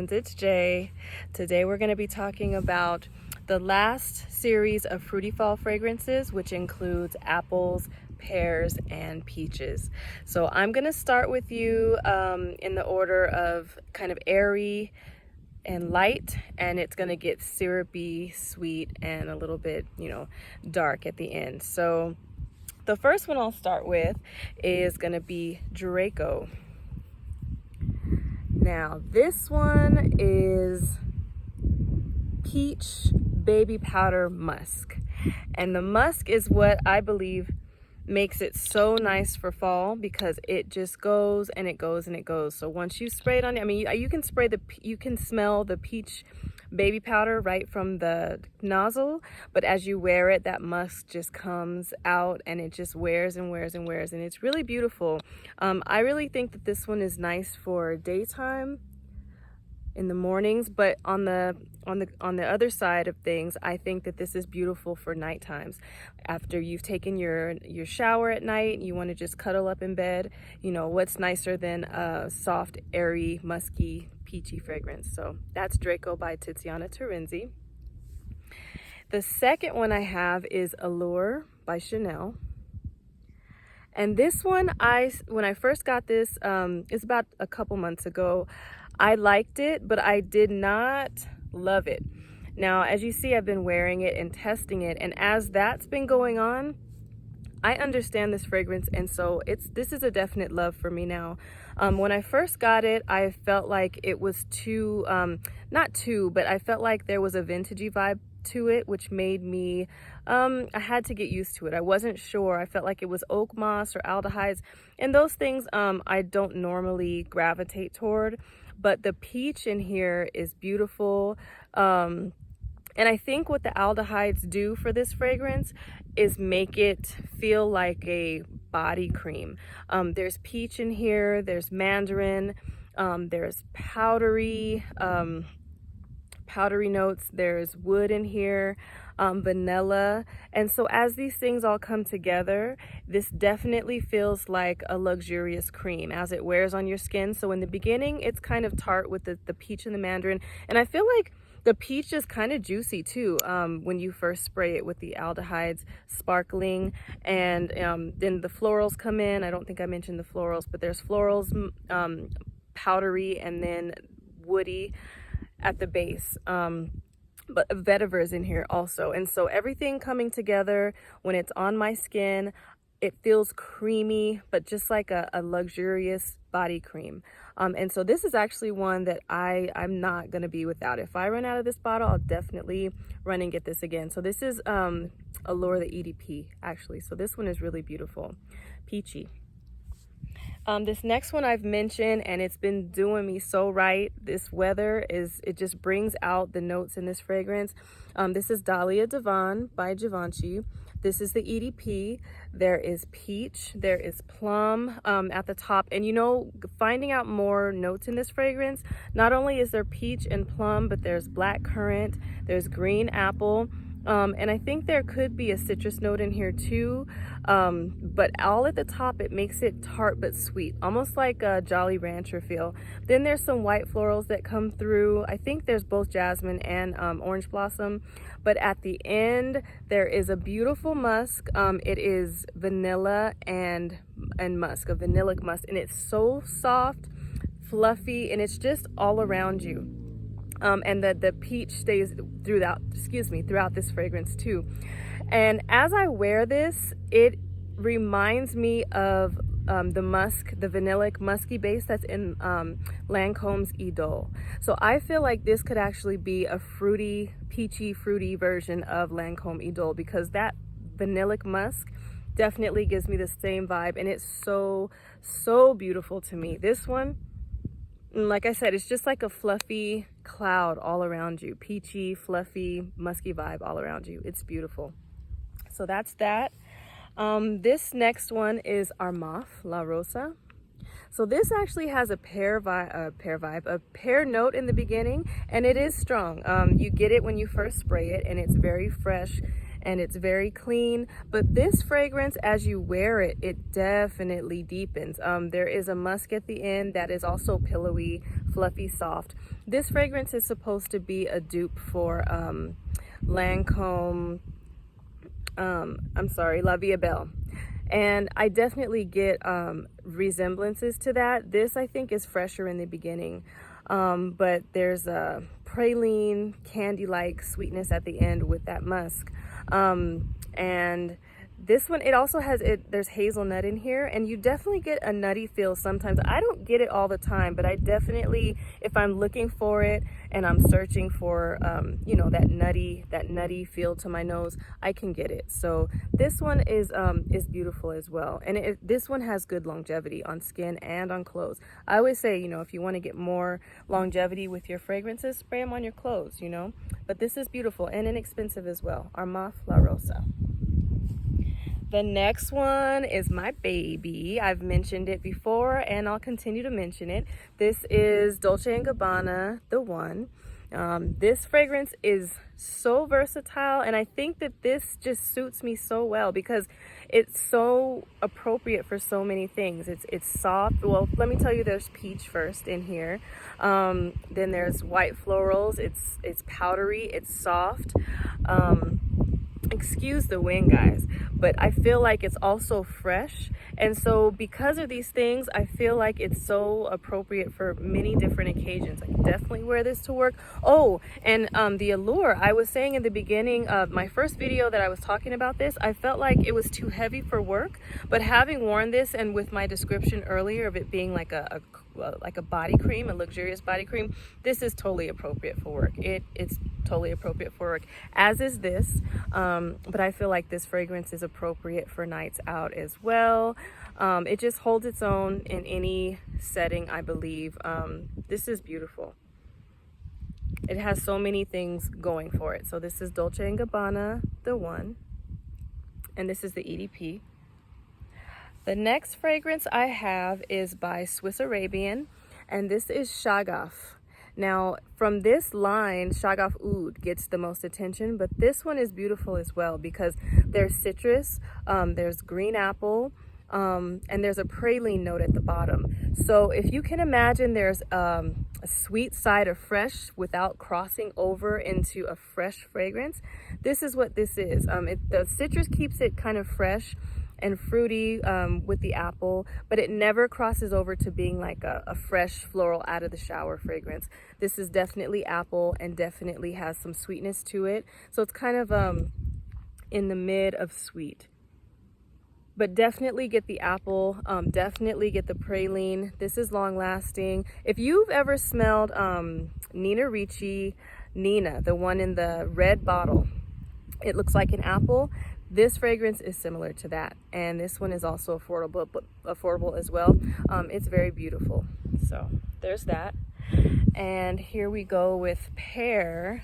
Friends, it's Jay. Today we're going to be talking about the last series of fruity fall fragrances, which includes apples, pears, and peaches. So I'm going to start with you in the order of kind of airy and light, and it's going to get syrupy, sweet, and a little bit, dark at the end. So the first one I'll start with is going to be Draco. Now, this one is peach baby powder musk. And the musk is what I believe makes it so nice for fall, because it just goes and it goes and it goes. So once you spray it on, you can smell the peach baby powder right from the nozzle, but as you wear it, that musk just comes out and it just wears and wears and wears, and it's really beautiful. I really think that this one is nice for daytime in the mornings, but on the other side of things, I think that this is beautiful for night times. After you've taken your shower at night, you want to just cuddle up in bed. What's nicer than a soft, airy, musky, peachy fragrance? So that's Draco by Tiziana Terenzi. The second one I have is Allure by Chanel. And this one, when I first got this, it's about a couple months ago, I liked it, but I did not love it. Now, as you see, I've been wearing it and testing it, and as that's been going on, I understand this fragrance, and so this is a definite love for me now. When I first got it, I felt like it was but I felt like there was a vintagey vibe to it, which made me, I had to get used to it. I wasn't sure. I felt like it was oak moss or aldehydes, and those things I don't normally gravitate toward, but the peach in here is beautiful. And I think what the aldehydes do for this fragrance is make it feel like a body cream. There's peach in here, there's mandarin, there's powdery notes, there's wood in here, vanilla. And so as these things all come together, this definitely feels like a luxurious cream as it wears on your skin. So in the beginning, it's kind of tart with the peach and the mandarin. And I feel like the peach is kind of juicy too when you first spray it, with the aldehydes sparkling. And then the florals come in. I don't think I mentioned the florals, but there's florals, powdery, and then woody at the base. But vetiver is in here also. And so everything coming together, when it's on my skin, it feels creamy, but just like a luxurious body cream. And so this is actually one that I'm not going to be without. If I run out of this bottle, I'll definitely run and get this again. So this is Allure Edp, actually. So this one is really beautiful. Peachy. This next one I've mentioned, and it's been doing me so right. This weather it just brings out the notes in this fragrance. This is Dahlia Divin by Givenchy. This is the EDP. There is peach, there is plum at the top. And finding out more notes in this fragrance, not only is there peach and plum, but there's black currant, there's green apple. And I think there could be a citrus note in here too, but all at the top, it makes it tart but sweet, almost like a Jolly Rancher feel. Then there's some white florals that come through. I think there's both jasmine and orange blossom, but at the end there is a beautiful musk. It is vanilla and musk, a vanillic musk, and it's so soft, fluffy, and it's just all around you. And the peach stays throughout this fragrance too. And as I wear this, it reminds me of the musk, the vanillic musky base that's in Lancome's Idole. So I feel like this could actually be a peachy fruity version of Lancome Idole, because that vanillic musk definitely gives me the same vibe, and it's so beautiful to me. This one, like I said, it's just like a fluffy cloud all around you. Peachy, fluffy, musky vibe all around you. It's beautiful. So that's that. This next one is Armaf La Rosa. So this actually has a pear note in the beginning, and it is strong. You get it when you first spray it, and it's very fresh and it's very clean. But this fragrance, as you wear it, it definitely deepens. There is a musk at the end that is also pillowy, fluffy, soft. This fragrance is supposed to be a dupe for Lancome, La Vie Belle. And I definitely get resemblances to that. This, I think, is fresher in the beginning, but there's a praline, candy-like sweetness at the end with that musk. And this one, it also has, there's hazelnut in here, and you definitely get a nutty feel sometimes. I don't get it all the time, but I definitely, if I'm looking for it and I'm searching for, you know, that nutty feel to my nose, I can get it. So this one is beautiful as well. And this one has good longevity on skin and on clothes. I always say, you know, if you want to get more longevity with your fragrances, spray them on your clothes, you know. But this is beautiful and inexpensive as well. Armaf La Rosa. The next one is my baby. I've mentioned it before and I'll continue to mention it. This is Dolce & Gabbana, The One. This fragrance is so versatile, and I think that this just suits me so well because it's so appropriate for so many things. It's soft. Well, let me tell you, there's peach first in here. Then there's white florals. It's powdery. It's soft. Excuse the wind, guys, but I feel like it's also fresh. And so because of these things, I feel like it's so appropriate for many different occasions. I can definitely wear this to work. Oh, and the Allure, I was saying in the beginning of my first video that I was talking about this, I felt like it was too heavy for work, but having worn this and with my description earlier of it being like a body cream, a luxurious body cream, this is totally appropriate for work. It's totally appropriate for work, as is this. But I feel like this fragrance is appropriate for nights out as well. It just holds its own in any setting, I believe. This is beautiful. It has so many things going for it. So this is Dolce & Gabbana, The One, and this is the EDP. The next fragrance I have is by Swiss Arabian, and this is Shagaf. Now, from this line, Shagaf Oud gets the most attention, but this one is beautiful as well because there's citrus, there's green apple, and there's a praline note at the bottom. So if you can imagine, there's a sweet side of fresh without crossing over into a fresh fragrance. This is what this is. The citrus keeps it kind of fresh and fruity with the apple, but it never crosses over to being like a fresh floral out of the shower fragrance. This is definitely apple and definitely has some sweetness to it. So it's kind of in the mid of sweet. But definitely get the apple, definitely get the praline. This is long lasting. If you've ever smelled Nina Ricci Nina, the one in the red bottle, it looks like an apple. This fragrance is similar to that, and this one is also affordable as well. It's very beautiful. So there's that. And here we go with Pear.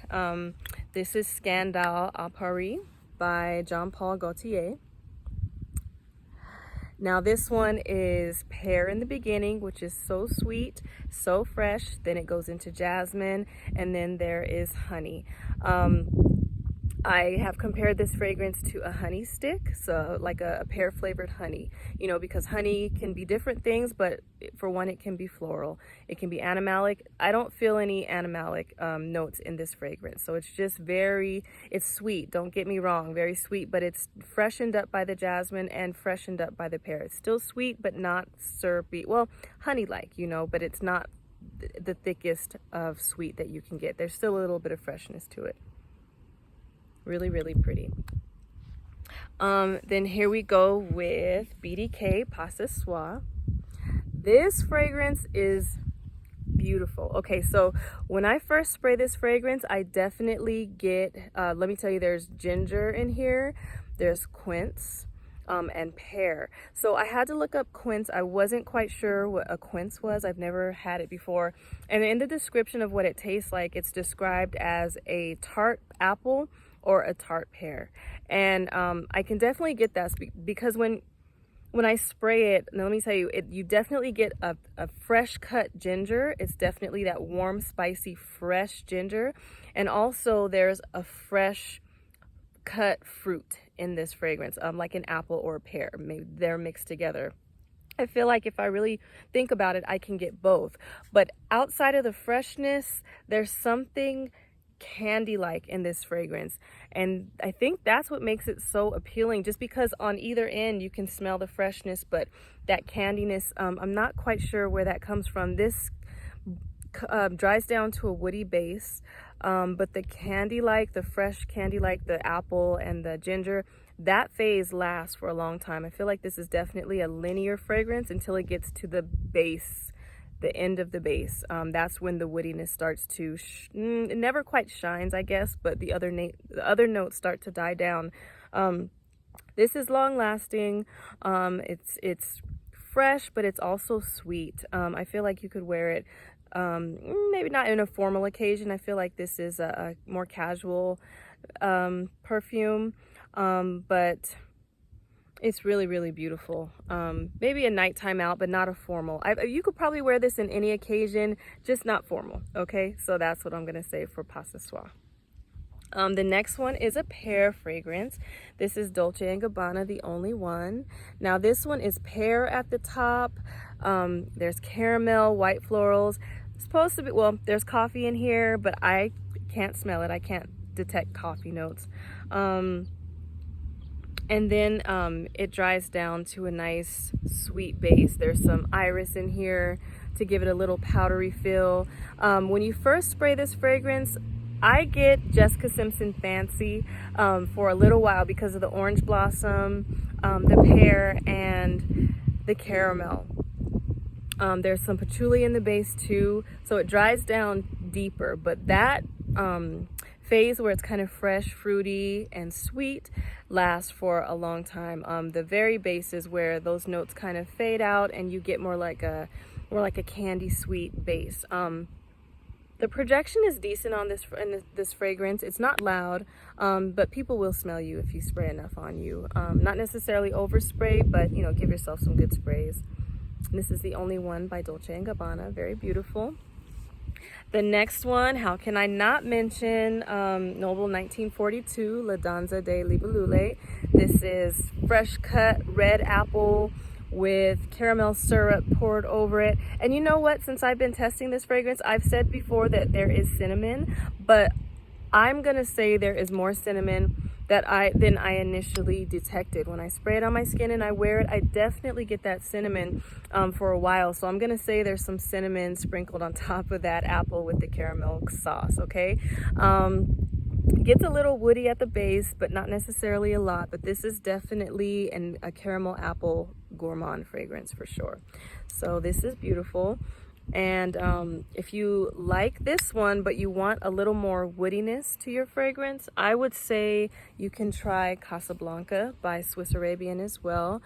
This is Scandale à Paris by Jean-Paul Gaultier. Now this one is pear in the beginning, which is so sweet, so fresh. Then it goes into jasmine, and then there is honey. I have compared this fragrance to a honey stick, so like a pear flavored honey, you know, because honey can be different things, but for one, it can be floral. It can be animalic. I don't feel any animalic notes in this fragrance. So it's just it's sweet. Don't get me wrong, very sweet, but it's freshened up by the jasmine and freshened up by the pear. It's still sweet, but not syrupy. Well, honey-like, you know, but it's not the thickest of sweet that you can get. There's still a little bit of freshness to it. Really, really pretty. Then here we go with BDK Pas Ce Soir. This fragrance is beautiful. Okay, so when I first spray this fragrance, I definitely get, let me tell you, there's ginger in here, there's quince, and pear. So I had to look up quince. I wasn't quite sure what a quince was. I've never had it before. And in the description of what it tastes like, it's described as a tart apple or a tart pear. And I can definitely get that because when I spray it, now let me tell you, you definitely get a fresh cut ginger. It's definitely that warm, spicy, fresh ginger. And also there's a fresh cut fruit in this fragrance, like an apple or a pear. Maybe they're mixed together. I feel like if I really think about it, I can get both. But outside of the freshness, there's something candy-like in this fragrance. And I think that's what makes it so appealing, just because on either end you can smell the freshness, but that candiness, I'm not quite sure where that comes from. This dries down to a woody base, but the candy-like, the fresh candy-like, the apple and the ginger, that phase lasts for a long time. I feel like this is definitely a linear fragrance until it gets to the base, the end of the base. That's when the woodiness starts to, it never quite shines, I guess, but the other notes start to die down. This is long lasting. It's fresh, but it's also sweet. I feel like you could wear it maybe not in a formal occasion. I feel like this is a more casual perfume, but it's really, really beautiful. Maybe a nighttime out, but not a formal. You could probably wear this in any occasion, just not formal, okay? So that's what I'm gonna say for Pas Ce Soir. The next one is a pear fragrance. This is Dolce & Gabbana, the only one. Now this one is pear at the top. There's caramel, white florals. It's supposed to be, well, there's coffee in here, but I can't smell it. I can't detect coffee notes. And then it dries down to a nice sweet base. There's some iris in here to give it a little powdery feel. When you first spray this fragrance, I get Jessica Simpson Fancy for a little while because of the orange blossom, the pear, and the caramel. There's some patchouli in the base too, so it dries down deeper, but that phase where it's kind of fresh, fruity, and sweet lasts for a long time. The very base is where those notes kind of fade out and you get more like a candy sweet base. The projection is decent on this fragrance. It's not loud, but people will smell you if you spray enough on you. Not necessarily overspray, but you know, give yourself some good sprays. This is the only one by Dolce & Gabbana. Very beautiful. The next one, how can I not mention Nobile 1942 La Danza de Libellule. This is fresh cut red apple with caramel syrup poured over it. And you know what? Since I've been testing this fragrance, I've said before that there is cinnamon, but I'm gonna say there is more cinnamon than I initially detected. When I spray it on my skin and I wear it, I definitely get that cinnamon for a while. So I'm gonna say there's some cinnamon sprinkled on top of that apple with the caramel sauce, okay? It gets a little woody at the base, but not necessarily a lot. But this is definitely a caramel apple gourmand fragrance for sure. So this is beautiful. And if you like this one, but you want a little more woodiness to your fragrance, I would say you can try Casablanca by Swiss Arabian as well.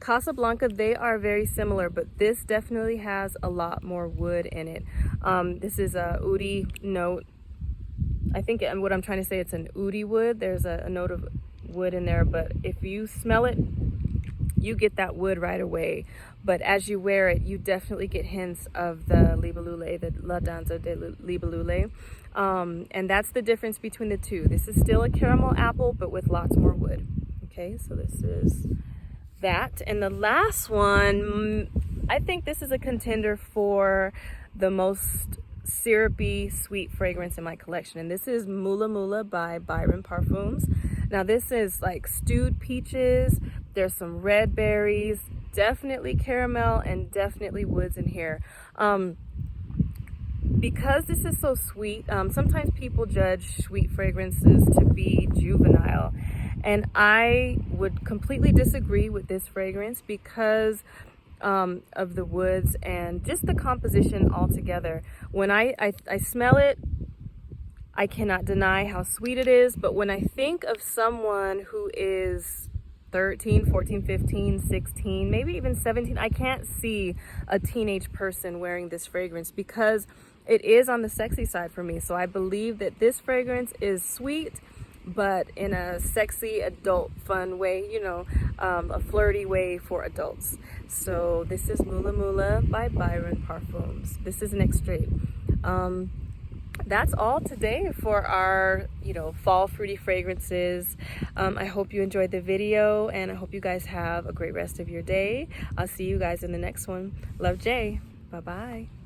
Casablanca, they are very similar, but this definitely has a lot more wood in it. This is a oudi note. I think what I'm trying to say, it's an oudi wood. There's a note of wood in there, but if you smell it, you get that wood right away. But as you wear it, you definitely get hints of the Libellule, the La Danza de Libellule. And that's the difference between the two. This is still a caramel apple, but with lots more wood. Okay, so this is that. And the last one, I think this is a contender for the most syrupy, sweet fragrance in my collection. And this is Mula by Byron Parfums. Now this is like stewed peaches. There's some red berries, definitely caramel, and definitely woods in here. Because this is so sweet, sometimes people judge sweet fragrances to be juvenile. And I would completely disagree with this fragrance because of the woods and just the composition altogether. When I smell it, I cannot deny how sweet it is. But when I think of someone who is 13, 14, 15, 16, maybe even 17, I can't see a teenage person wearing this fragrance because it is on the sexy side for me. So I believe that this fragrance is sweet, but in a sexy, adult, fun way, you know, a flirty way for adults. So this is Mula by Byron Parfums. This is an Extrait. that's all today for our, fall fruity fragrances. I hope you enjoyed the video, and I hope you guys have a great rest of your day. I'll see you guys in the next one. Love, Jay. Bye-bye.